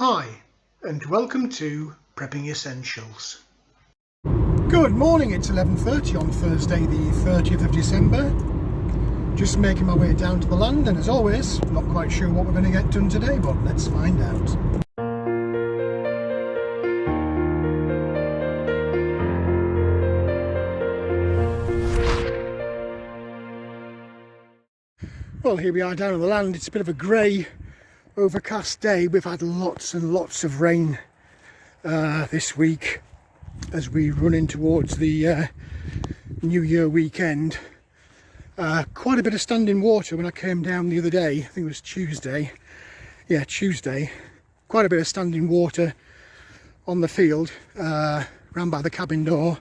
Hi, and welcome to Prepping Essentials. Good morning, it's 11:30 on Thursday the 30th of December. Just making my way down to the land, and as always, not quite sure what we're going to get done today, but let's find out. Well, here we are down on the land. It's a bit of a grey, overcast day. We've had lots and lots of rain this week as we run in towards the New Year weekend. Quite a bit of standing water when I came down the other day. I think it was Tuesday. Yeah, Tuesday. Quite a bit of standing water on the field, round by the cabin door.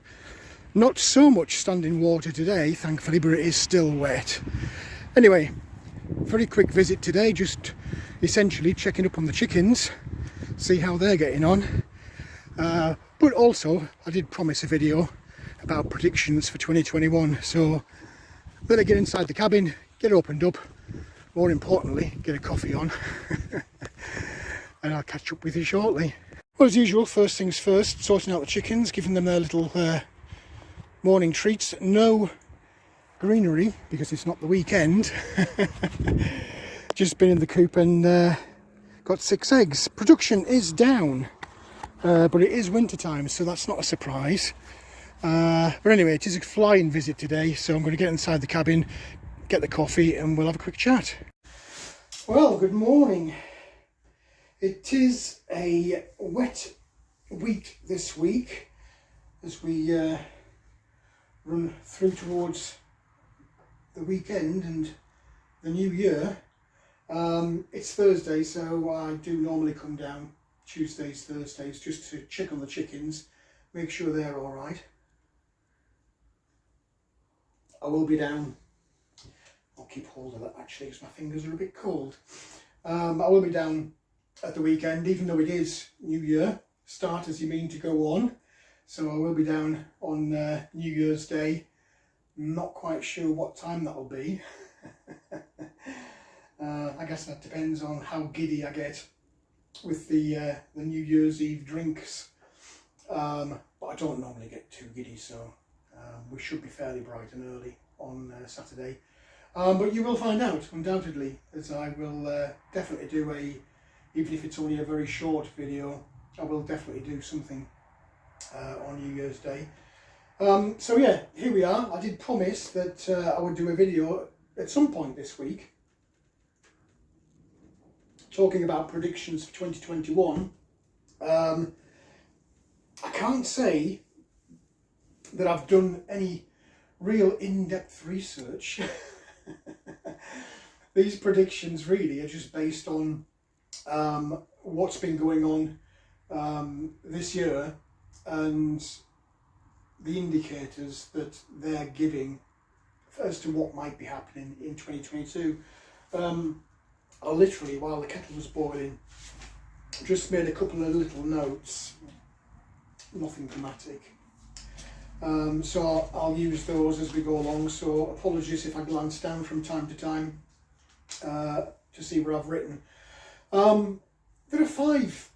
Not so much standing water today, thankfully, but it is still wet. Anyway, very quick visit today, just essentially checking up on the chickens, see how they're getting on. But also, I did promise a video about predictions for 2021, so better get inside the cabin, get it opened up, more importantly, get a coffee on, and I'll catch up with you shortly. Well, as usual, first things first, sorting out the chickens, giving them their little morning treats. No greenery, because it's not the weekend. Just been in the coop and got 6 eggs. Production is down, but it is winter time, so that's not a surprise. But anyway, it is a flying visit today, so I'm going to get inside the cabin, get the coffee, and we'll have a quick chat. Well, good morning. It is a wet week this week as we run through towards the weekend and the new year. It's Thursday, so I do normally come down Tuesdays, Thursdays, just to check on the chickens, make sure they're all right. I will be down, I'll keep hold of that actually because my fingers are a bit cold. I will be down at the weekend, even though it is New Year, start as you mean to go on. So I will be down on New Year's Day. Not quite sure what time that'll be. I guess that depends on how giddy I get with the New Year's Eve drinks. But I don't normally get too giddy, so we should be fairly bright and early on Saturday. But you will find out, undoubtedly, as I will definitely do even if it's only a very short video, I will definitely do something on New Year's Day. So yeah, here we are. I did promise that I would do a video at some point this week talking about predictions for 2021. I can't say that I've done any real in-depth research. These predictions really are just based on what's been going on this year and the indicators that they're giving as to what might be happening in 2022. I literally, while the kettle was boiling, just made a couple of little notes, nothing dramatic. So I'll use those as we go along, so apologies if I glance down from time to time to see what I've written. There are 5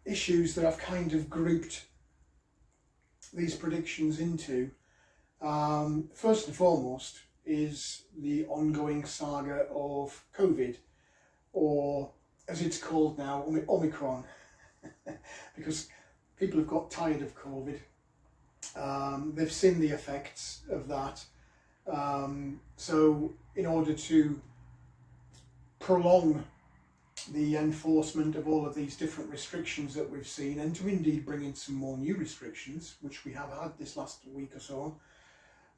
issues that I've kind of grouped these predictions into. First and foremost is the ongoing saga of COVID, or as it's called now, Omicron, because people have got tired of COVID. They've seen the effects of that. So in order to prolong the enforcement of all of these different restrictions that we've seen, and to indeed bring in some more new restrictions, which we have had this last week or so,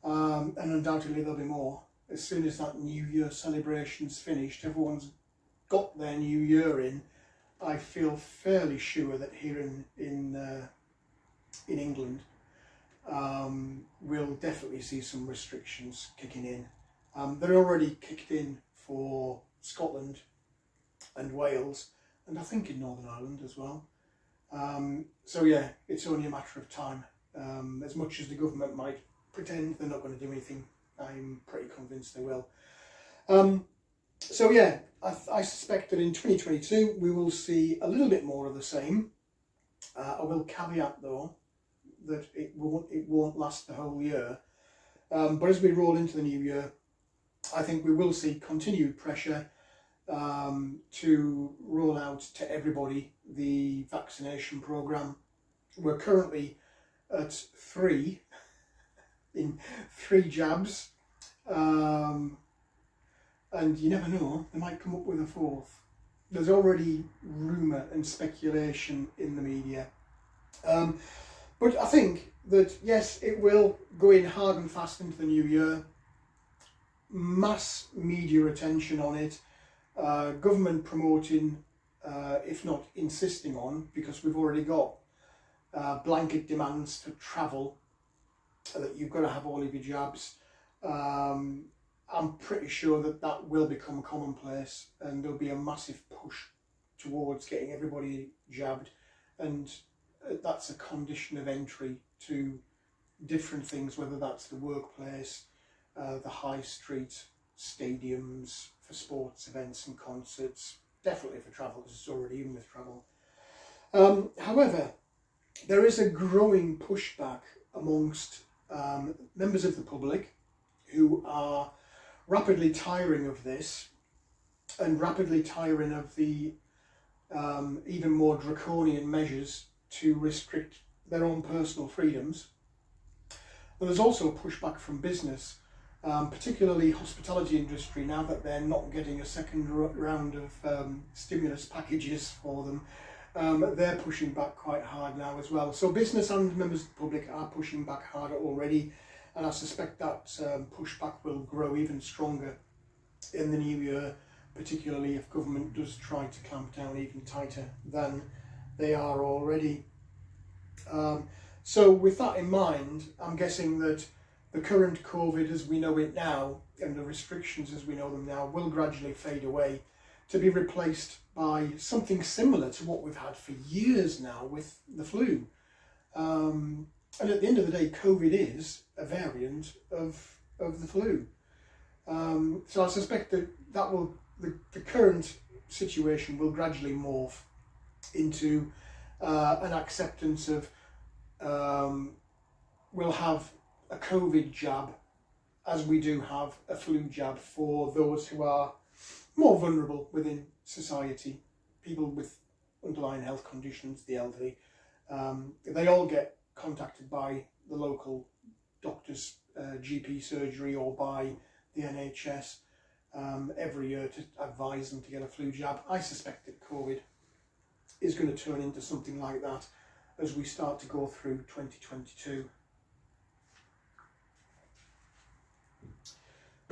and undoubtedly there'll be more. As soon as that New Year celebration's finished, everyone's got their New Year in. I feel fairly sure that here in England, we'll definitely see some restrictions kicking in. They're already kicked in for Scotland and Wales, and I think in Northern Ireland as well. So yeah, it's only a matter of time. As much as the government might pretend they're not going to do anything, I'm pretty convinced they will. So yeah, I suspect that in 2022 we will see a little bit more of the same. I will caveat though that it won't last the whole year. But as we roll into the new year, I think we will see continued pressure to roll out to everybody the vaccination programme. We're currently at three jabs, and you never know, they might come up with a fourth. There's already rumour and speculation in the media. But I think that, yes, it will go in hard and fast into the new year. Mass media attention on it. Government promoting, if not insisting on, because we've already got blanket demands for travel, that you've got to have all of your jabs. I'm pretty sure that will become commonplace, and there'll be a massive push towards getting everybody jabbed, and that's a condition of entry to different things, whether that's the workplace, the high street, stadiums, for sports events and concerts, definitely for travel, because it's already in with travel. However, there is a growing pushback amongst members of the public who are rapidly tiring of this, and rapidly tiring of the even more draconian measures to restrict their own personal freedoms. But there's also a pushback from business, particularly hospitality industry, now that they're not getting a second round of stimulus packages for them. They're pushing back quite hard now as well. So business and members of the public are pushing back harder already, and I suspect that pushback will grow even stronger in the new year, particularly if government does try to clamp down even tighter than they are already. So with that in mind, I'm guessing that the current COVID as we know it now, and the restrictions as we know them now, will gradually fade away, to be replaced by something similar to what we've had for years now with the flu. And at the end of the day, COVID is a variant of the flu. So I suspect that the current situation will gradually morph into an acceptance of we'll have a COVID jab as we do have a flu jab for those who are more vulnerable within society, people with underlying health conditions, the elderly. They all get contacted by the local doctor's GP surgery or by the NHS every year to advise them to get a flu jab. I suspect that COVID is going to turn into something like that as we start to go through 2022.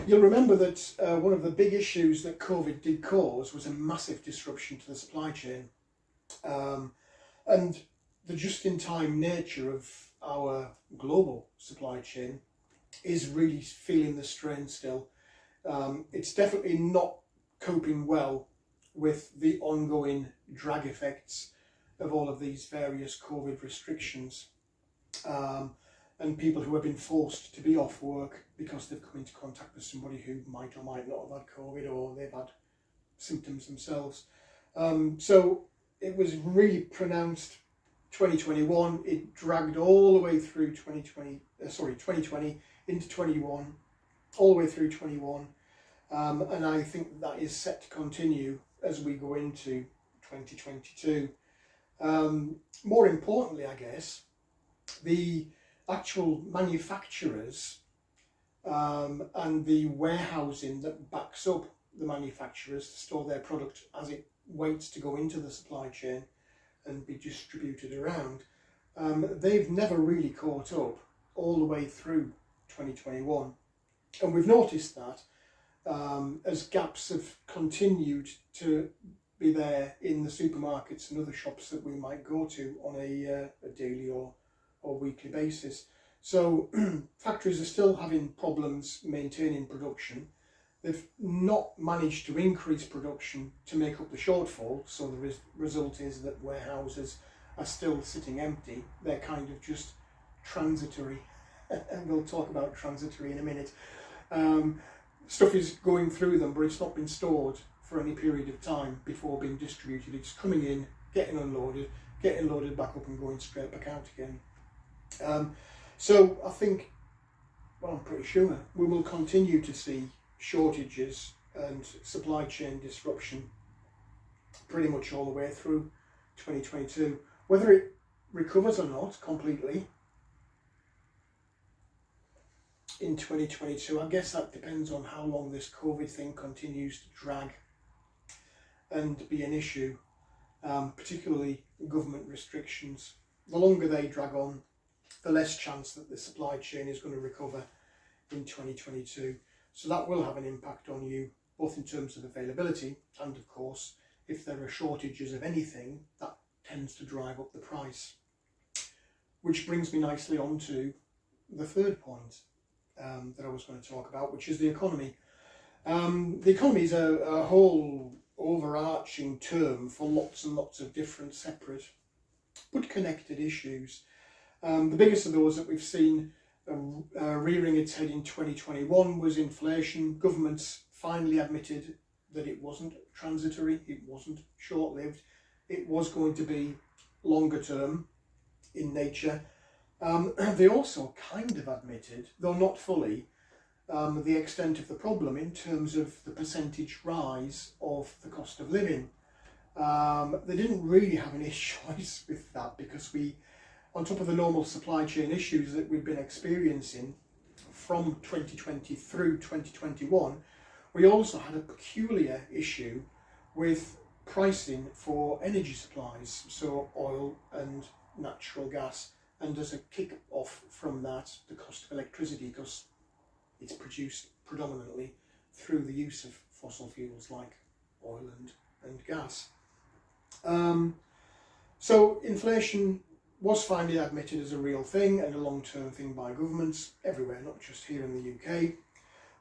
You'll remember that one of the big issues that COVID did cause was a massive disruption to the supply chain. And the just-in-time nature of our global supply chain is really feeling the strain still. It's definitely not coping well with the ongoing drag effects of all of these various COVID restrictions. And people who have been forced to be off work because they've come into contact with somebody who might or might not have had COVID, or they've had symptoms themselves. So it was really pronounced 2021. It dragged all the way through 2020 into 21, all the way through 21. And I think that is set to continue as we go into 2022. More importantly, I guess, the actual manufacturers and the warehousing that backs up the manufacturers to store their product as it waits to go into the supply chain and be distributed around, they've never really caught up all the way through 2021. And we've noticed that as gaps have continued to be there in the supermarkets and other shops that we might go to on a daily or weekly basis. So factories are still having problems maintaining production. They've not managed to increase production to make up the shortfall, so the result is that warehouses are still sitting empty. They're kind of just transitory, and we'll talk about transitory in a minute. stuff is going through them, but it's not been stored for any period of time before being distributed. It's coming in, getting unloaded, getting loaded back up and going straight back out again. So I think, well, I'm pretty sure we will continue to see shortages and supply chain disruption pretty much all the way through 2022. Whether it recovers or not completely in 2022, I guess that depends on how long this COVID thing continues to drag and be an issue, particularly government restrictions. The longer they drag on, the less chance that the supply chain is going to recover in 2022. So that will have an impact on you, both in terms of availability and, of course, if there are shortages of anything, that tends to drive up the price. Which brings me nicely on to the third point that I was going to talk about, which is the economy. The economy is a whole overarching term for lots and lots of different separate but connected issues. The biggest of those that we've seen rearing its head in 2021 was inflation. Governments finally admitted that it wasn't transitory, it wasn't short-lived, it was going to be longer term in nature. They also kind of admitted, though not fully, the extent of the problem in terms of the percentage rise of the cost of living. They didn't really have any choice with that, because we, on top of the normal supply chain issues that we've been experiencing from 2020 through 2021, we also had a peculiar issue with pricing for energy supplies, so oil and natural gas, and as a kick-off from that, the cost of electricity, because it's produced predominantly through the use of fossil fuels like oil and gas. So inflation was finally admitted as a real thing and a long-term thing by governments everywhere, not just here in the UK.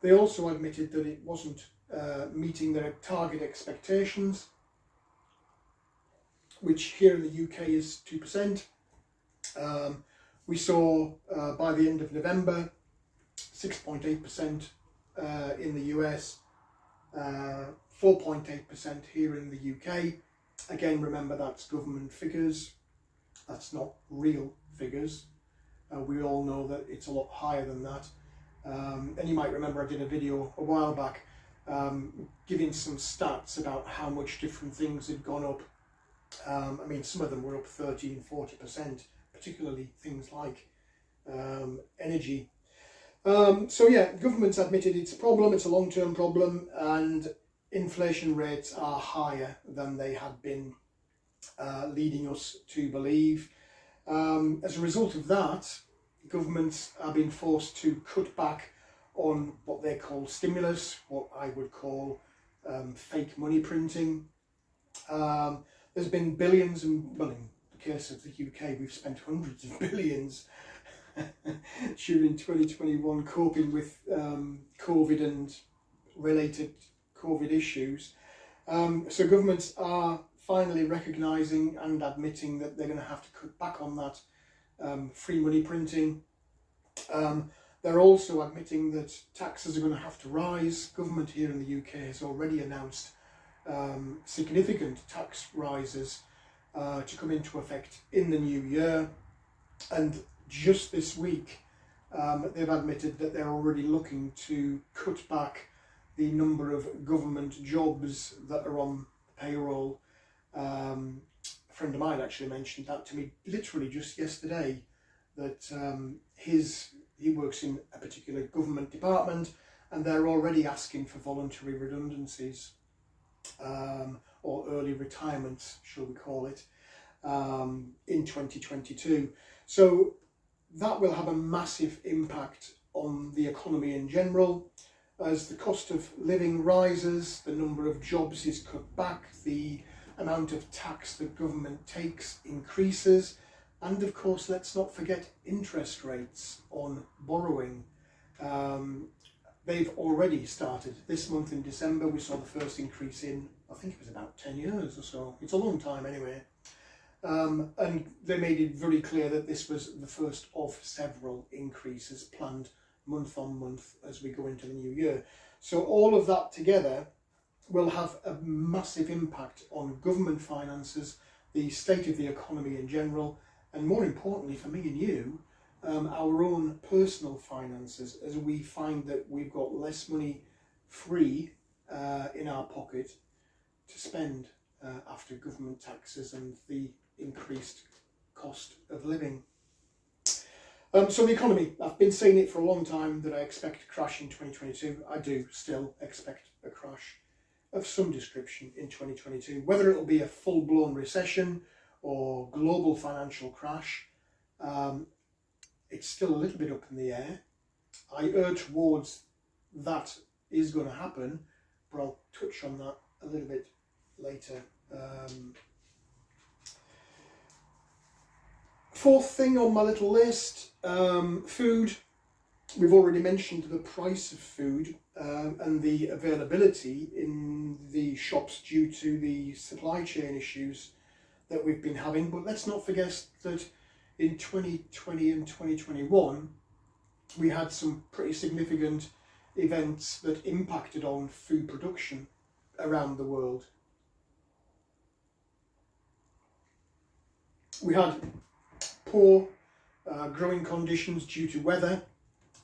They also admitted that it wasn't meeting their target expectations, which here in the UK is 2%. We saw by the end of November 6.8% in the US, 4.8% here in the UK. Again, remember that's government figures, that's not real figures. We all know that it's a lot higher than that. And you might remember I did a video a while back giving some stats about how much different things had gone up. I mean, some of them were up 30 and 40%, particularly things like energy. So yeah, government's admitted it's a problem, it's a long-term problem, and inflation rates are higher than they had been leading us to believe. As a result of that, governments are being forced to cut back on what they call stimulus, what I would call fake money printing. There's been billions, and well, in the case of the UK, we've spent hundreds of billions during 2021 coping with COVID and related COVID issues. So governments are finally recognising and admitting that they're going to have to cut back on that free money printing. They're also admitting that taxes are going to have to rise. Government here in the UK has already announced significant tax rises to come into effect in the new year, and just this week they've admitted that they're already looking to cut back the number of government jobs that are on payroll. A friend of mine actually mentioned that to me literally just yesterday, that he works in a particular government department and they're already asking for voluntary redundancies, or early retirements, shall we call it, in 2022. So that will have a massive impact on the economy in general. As the cost of living rises, the number of jobs is cut back, the amount of tax the government takes increases, and of course let's not forget interest rates on borrowing. They've already started. This month in December we saw the first increase in, I think it was about 10 years or so. It's a long time anyway. And they made it very clear that this was the first of several increases planned month on month as we go into the new year. So all of that together will have a massive impact on government finances, the state of the economy in general, and more importantly for me and you, our own personal finances, as we find that we've got less money free in our pocket to spend after government taxes and the increased cost of living. So the economy, I've been saying it for a long time that I expect a crash in 2022. I do still expect a crash of some description in 2022. Whether it'll be a full-blown recession or global financial crash, it's still a little bit up in the air. I err towards that is going to happen, but I'll touch on that a little bit later. Fourth thing on my little list, food. We've already mentioned the price of food and the availability in the shops due to the supply chain issues that we've been having. But let's not forget that in 2020 and 2021, we had some pretty significant events that impacted on food production around the world. We had poor growing conditions due to weather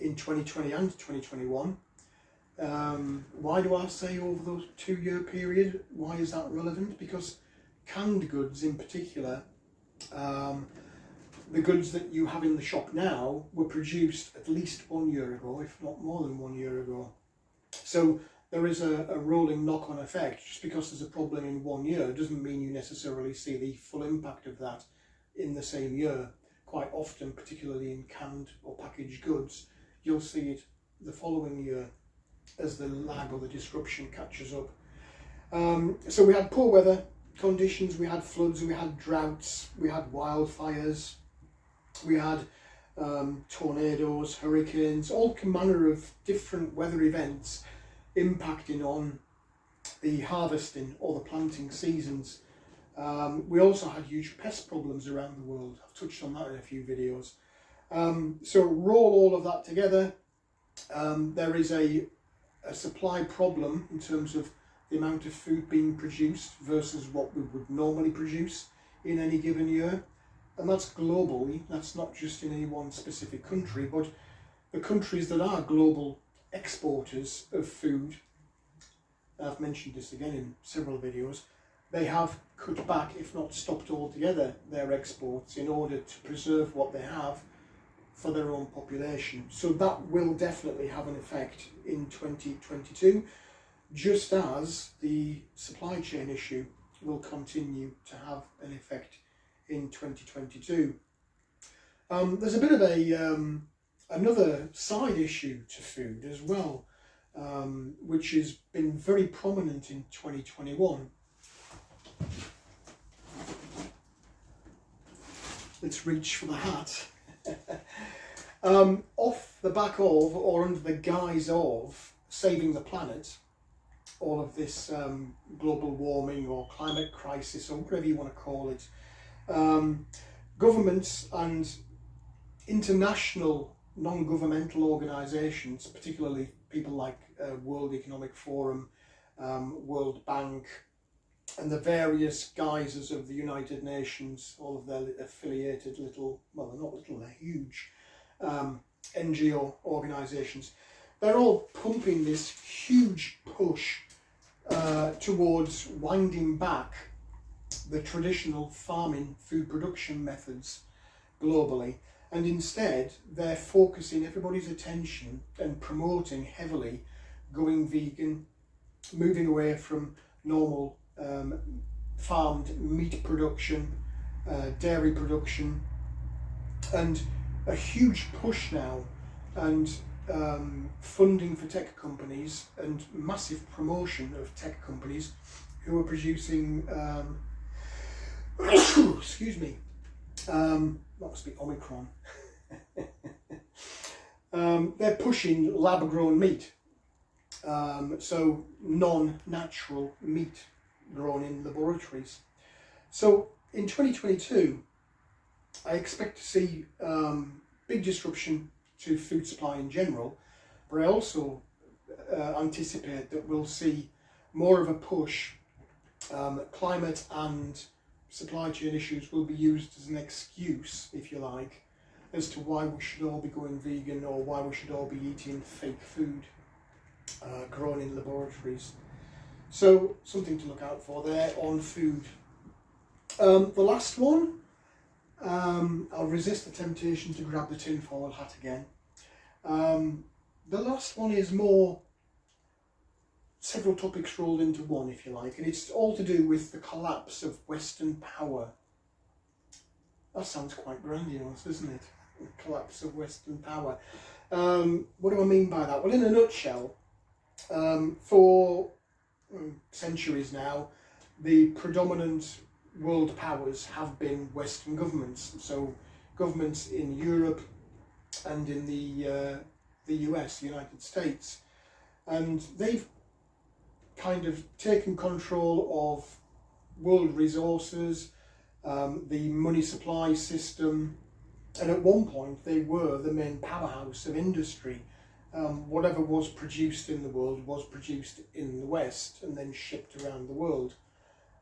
in 2020 and 2021. Why do I say over those 2-year period? Why is that relevant? Because canned goods in particular, the goods that you have in the shop now were produced at least 1 year ago, if not more than 1 year ago. So there is a rolling knock-on effect. Just because there's a problem in 1 year doesn't mean you necessarily see the full impact of that in the same year. Quite often, particularly in canned or packaged goods, you'll see it the following year as the lag or the disruption catches up. So we had poor weather conditions, we had floods, we had droughts, we had wildfires, we had tornadoes, hurricanes, all manner of different weather events impacting on the harvesting or the planting seasons. We also had huge pest problems around the world. I've touched on that in a few videos. So roll all of that together, there is a supply problem in terms of the amount of food being produced versus what we would normally produce in any given year. And that's globally, that's not just in any one specific country, but the countries that are global exporters of food, I've mentioned this again in several videos, they have cut back, if not stopped altogether, their exports in order to preserve what they have for their own population. So that will definitely have an effect in 2022, just as the supply chain issue will continue to have an effect in 2022. There's a bit of a another side issue to food as well, which has been very prominent in 2021. Let's reach for the hat. Off the back of, or under the guise of, saving the planet, all of this global warming or climate crisis or whatever you want to call it, governments and international non-governmental organisations, particularly people like World Economic Forum, World Bank, and the various guises of the United Nations, all of their affiliated little, well, they're not little, they're huge NGO organisations, they're all pumping this huge push towards winding back the traditional farming food production methods globally, and instead they're focusing everybody's attention and promoting heavily going vegan, moving away from normal farmed meat production, dairy production, and a huge push now and funding for tech companies and massive promotion of tech companies who are producing excuse me, that must be Omicron. They're pushing lab-grown meat, so non-natural meat grown in laboratories. So in 2022, I expect to see big disruption to food supply in general, but I also anticipate that we'll see more of a push. Climate and supply chain issues will be used as an excuse, if you like, as to why we should all be going vegan or why we should all be eating fake food grown in laboratories. So something to look out for there on food. The last one, I'll resist the temptation to grab the tinfoil hat again. The last one is more several topics rolled into one, if you like, and it's all to do with the collapse of Western power. That sounds quite grandiose, doesn't it? The collapse of Western power. What do I mean by that? Well, in a nutshell, for centuries now, the predominant world powers have been Western governments. So governments in Europe and in the US, the United States, and they've kind of taken control of world resources, the money supply system, and at one point they were the main powerhouse of industry. Whatever was produced in the world was produced in the West and then shipped around the world.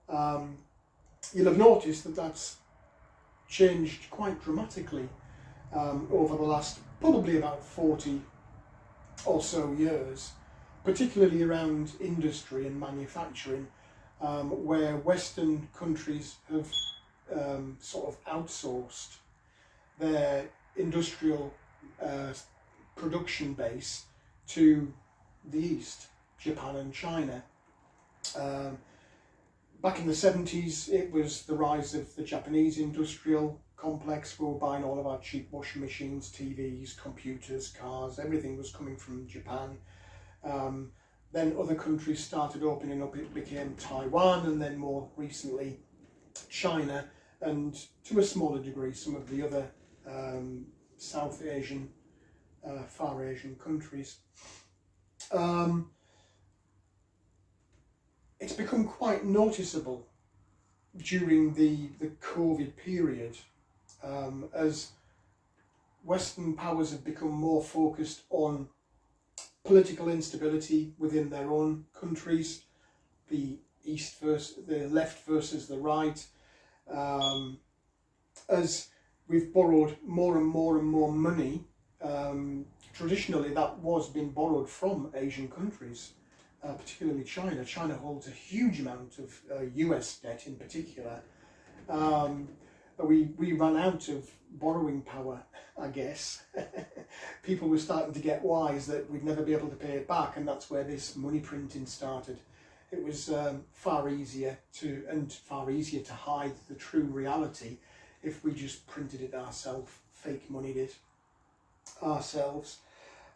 You'll have noticed that that's changed quite dramatically over the last probably about 40 or so years, particularly around industry and manufacturing, where Western countries have sort of outsourced their industrial production base to the East, Japan and China. Back in the 70s, it was the rise of the Japanese industrial complex. We were buying all of our cheap washing machines, TVs, computers, cars, everything was coming from Japan. Then other countries started opening up. It became Taiwan, and then more recently China, and to a smaller degree some of the other South Asian, Far Asian countries. It's become quite noticeable during the COVID period as Western powers have become more focused on political instability within their own countries, the left versus the right, as we've borrowed more and more and more money. Traditionally that was being borrowed from Asian countries, particularly China. China holds a huge amount of US debt in particular. We ran out of borrowing power, I guess. People were starting to get wise that we'd never be able to pay it back, and that's where this money printing started. It was far easier to hide the true reality if we just printed it ourselves, fake moneyed it ourselves.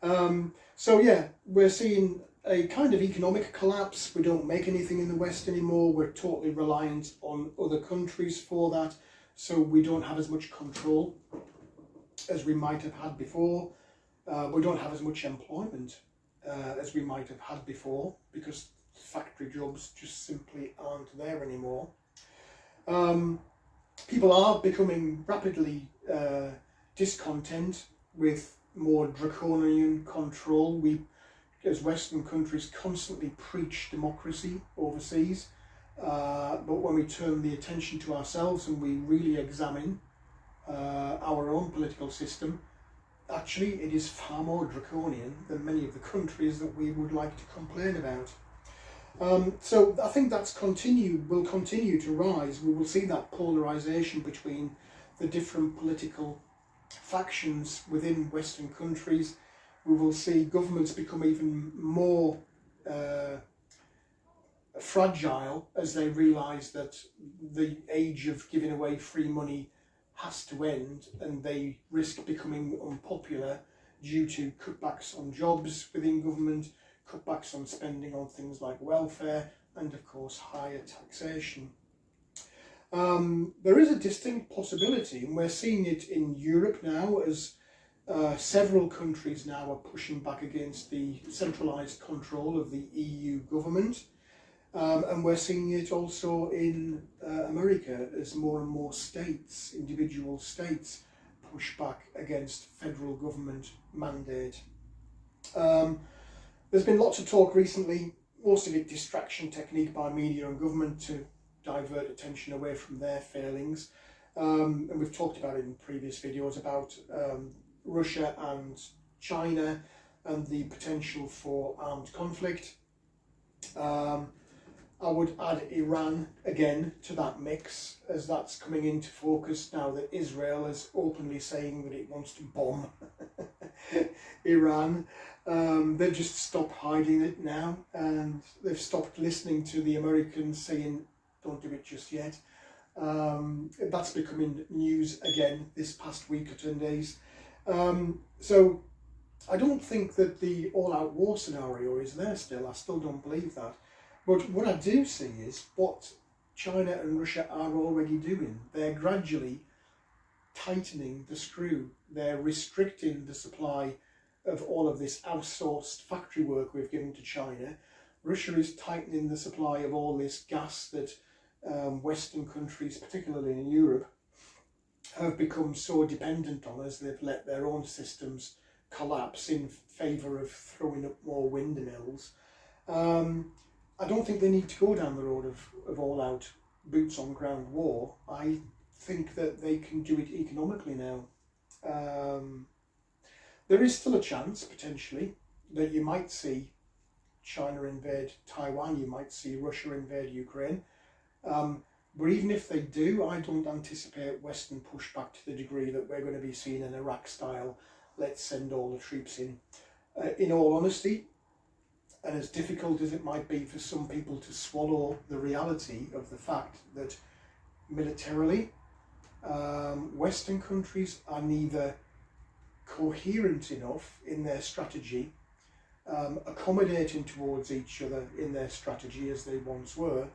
So yeah, we're seeing a kind of economic collapse. We don't make anything in the West anymore. We're totally reliant on other countries for that. So we don't have as much control as we might have had before. We don't have as much employment as we might have had before, because factory jobs just simply aren't there anymore. People are becoming rapidly discontent with more draconian control. We, as Western countries, constantly preach democracy overseas. But when we turn the attention to ourselves and we really examine our own political system, actually it is far more draconian than many of the countries that we would like to complain about. So I think will continue to rise. We will see that polarisation between the different political factions within Western countries. We will see governments become even more fragile as they realise that the age of giving away free money has to end, and they risk becoming unpopular due to cutbacks on jobs within government, cutbacks on spending on things like welfare, and of course higher taxation. There is a distinct possibility, and we're seeing it in Europe now, as several countries now are pushing back against the centralised control of the EU government. And we're seeing it also in America as more and more states, individual states, push back against federal government mandate. There's been lots of talk recently, most of it distraction technique by media and government to divert attention away from their failings. And we've talked about it in previous videos about Russia and China and the potential for armed conflict. I would add Iran again to that mix, as that's coming into focus now that Israel is openly saying that it wants to bomb Iran. They've just stopped hiding it now, and they've stopped listening to the Americans saying don't do it just yet. That's becoming news again this past week or 10 days. So I don't think that the all-out war scenario is there still. I still don't believe that. But what I do see is what China and Russia are already doing. They're gradually tightening the screw. They're restricting the supply of all of this outsourced factory work we've given to China. Russia is tightening the supply of all this gas that Western countries, particularly in Europe, have become so dependent on as they've let their own systems collapse in favour of throwing up more windmills. I don't think they need to go down the road of all-out boots-on-ground war. I think that they can do it economically now. There is still a chance, potentially, that you might see China invade Taiwan, you might see Russia invade Ukraine. But even if they do, I don't anticipate Western pushback to the degree that we're going to be seeing an Iraq-style, let's send all the troops in. In all honesty, and as difficult as it might be for some people to swallow the reality of the fact that militarily, Western countries are neither coherent enough in their strategy, accommodating towards each other in their strategy as they once were,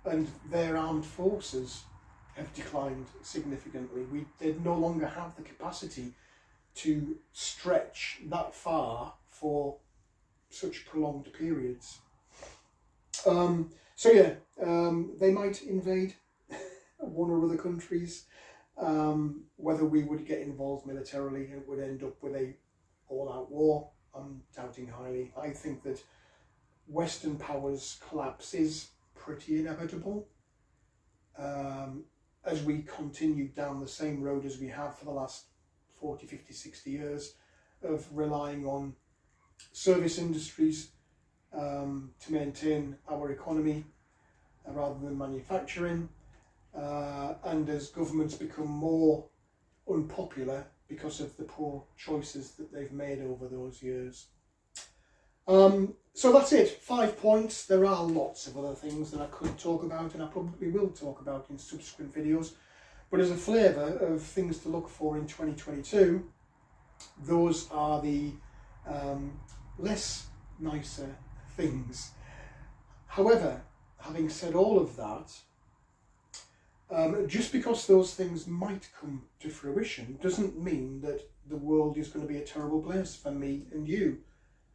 and their armed forces have declined significantly. They no longer have the capacity to stretch that far for such prolonged periods. They might invade one or other countries. Whether we would get involved militarily and would end up with a all-out war, I'm doubting highly. I think that Western powers' collapse is pretty inevitable. As we continue down the same road as we have for the last 40, 50, 60 years of relying on service industries to maintain our economy rather than manufacturing, and as governments become more unpopular because of the poor choices that they've made over those years. So that's it, 5 points. There are lots of other things that I could talk about, and I probably will talk about in subsequent videos, but as a flavour of things to look for in 2022, those are the less nicer things. However, having said all of that, just because those things might come to fruition doesn't mean that the world is going to be a terrible place for me and you.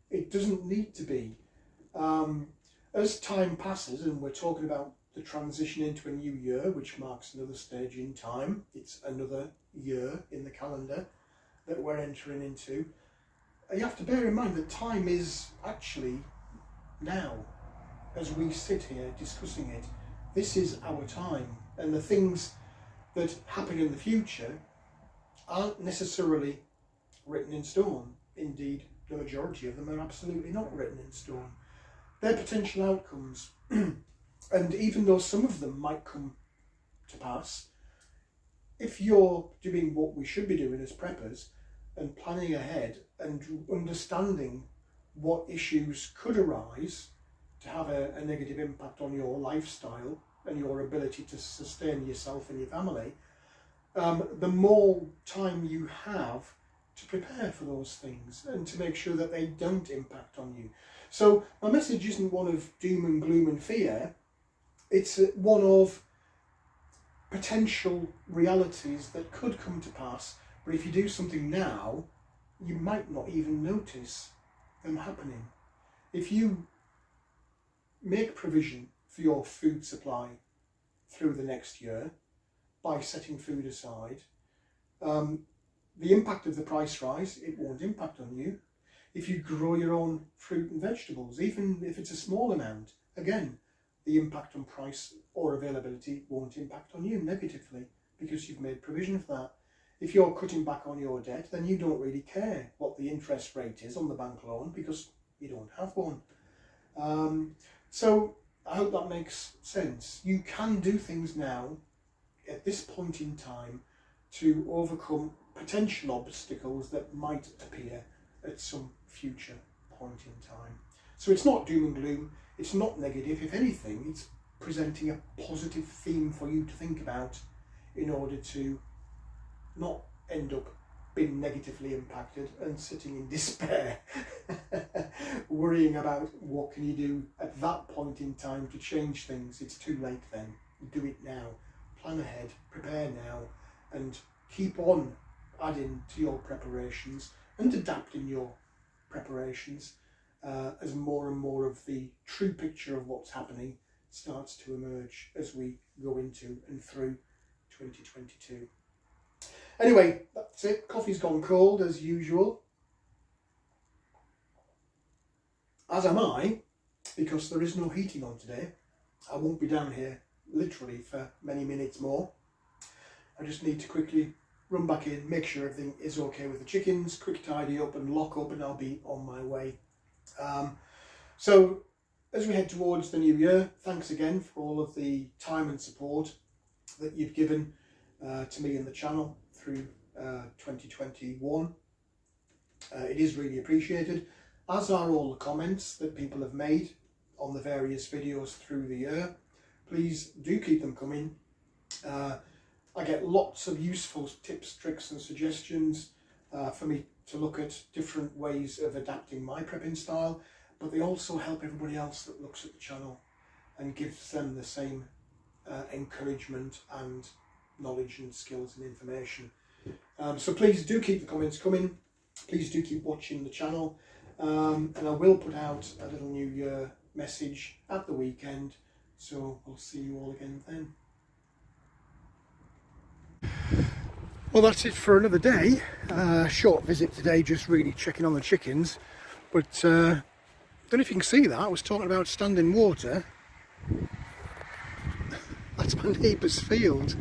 It doesn't need to be. As time passes, and we're talking about the transition into a new year, which marks another stage in time, it's another year in the calendar that we're entering into, you have to bear in mind that time is actually now. As we sit here discussing it, this is our time, and the things that happen in the future aren't necessarily written in stone. Indeed, the majority of them are absolutely not written in stone. They're potential outcomes, and even though some of them might come to pass, if you're doing what we should be doing as preppers and planning ahead and understanding what issues could arise to have a negative impact on your lifestyle and your ability to sustain yourself and your family, the more time you have to prepare for those things and to make sure that they don't impact on you. So my message isn't one of doom and gloom and fear, it's one of potential realities that could come to pass, but if you do something now, you might not even notice them happening. If you make provision for your food supply through the next year by setting food aside, the impact of the price rise, it won't impact on you. If you grow your own fruit and vegetables, even if it's a small amount, again, the impact on price or availability won't impact on you negatively because you've made provision for that. If you're cutting back on your debt, then you don't really care what the interest rate is on the bank loan because you don't have one. So I hope that makes sense. You can do things now at this point in time to overcome potential obstacles that might appear at some future point in time. So it's not doom and gloom, it's not negative. If anything, it's presenting a positive theme for you to think about in order to not end up being negatively impacted and sitting in despair worrying about what can you do at that point in time to change things. It's too late then. Do it now. Plan ahead, prepare now, and keep on adding to your preparations and adapting your preparations as more and more of the true picture of what's happening starts to emerge as we go into and through 2022. Anyway, that's it. Coffee's gone cold as usual. As am I, because there is no heating on today. I won't be down here literally for many minutes more. I just need to quickly run back in, make sure everything is okay with the chickens, quick tidy up and lock up, and I'll be on my way. So as we head towards the new year, thanks again for all of the time and support that you've given to me and the channel through 2021. It is really appreciated, as are all the comments that people have made on the various videos through the year. Please do keep them coming. I get lots of useful tips, tricks and suggestions for me to look at different ways of adapting my prepping style, but they also help everybody else that looks at the channel and gives them the same encouragement and knowledge and skills and information. So please do keep the comments coming. Please do keep watching the channel, and I will put out a little New Year message at the weekend, so I'll see you all again then. Well, that's it for another day. Short visit today, just really checking on the chickens, but don't know if you can see that. I was talking about standing water. That's my neighbour's field.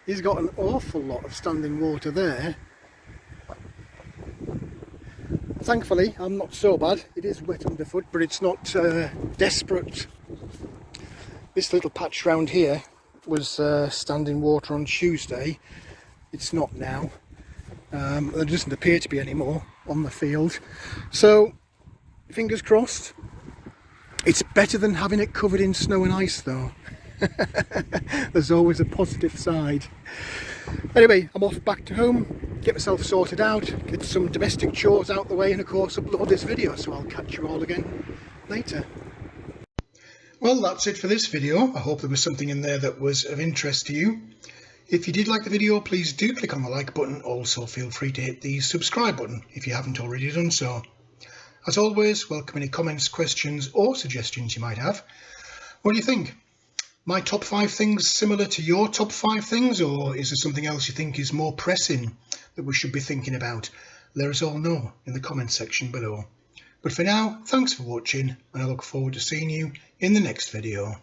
He's got an awful lot of standing water there. Thankfully, I'm not so bad. It is wet underfoot, but it's not desperate. This little patch round here was standing water on Tuesday. It's not now. There doesn't appear to be any more on the field. So, fingers crossed. It's better than having it covered in snow and ice though. There's always a positive side. Anyway, I'm off back to home, get myself sorted out, get some domestic chores out the way, and of course upload this video, so I'll catch you all again later. Well, that's it for this video. I hope there was something in there that was of interest to you. If you did like the video, please do click on the like button. Also feel free to hit the subscribe button if you haven't already done so. As always, welcome any comments, questions or suggestions you might have. What do you think? My top 5 things similar to your top 5 things, or is there something else you think is more pressing that we should be thinking about? Let us all know in the comments section below. But for now, thanks for watching, and I look forward to seeing you in the next video.